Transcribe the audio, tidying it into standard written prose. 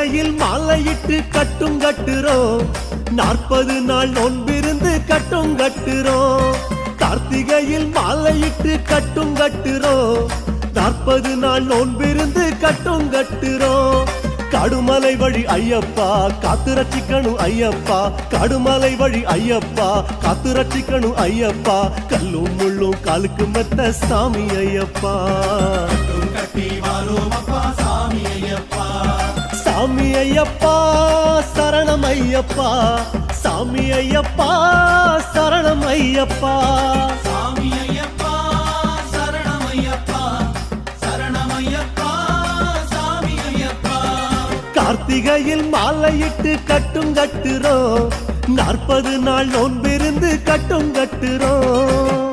கார்த்திகையில் மாலையிட்டு கட்டும் கட்டுறோம் 40 நாள் நோன்பிருந்து கட்டும் கட்டுறோம் கார்த்திகையில் மாலையிட்டு கட்டும் கட்டுறோம் 40 நாள் நோன்பிருந்து கட்டும் கட்டுறோம் கடுமலை வழி ஐயப்பா காத்து ரட்சிக்கணும் ஐயப்பா கடுமலை வழி ஐயப்பா காத்து ரட்சிக்கணும் ஐயப்பா கல்லும் முள்ளும் காலுக்கு மெத்த சாமி ஐயப்பா சாமி ஐயப்பா சரணம் ஐயப்பா சாமி ஐயப்பா சரணம் ஐயப்பா சாமி ஐயப்பா சரணம் ஐயப்பா சரணம் ஐயப்பா சாமி ஐயப்பா கார்த்திகையில் மாலையிட்டு கட்டும் கட்டுறோம் 40 நாள் நோன்பிருந்து கட்டும் கட்டுறோம்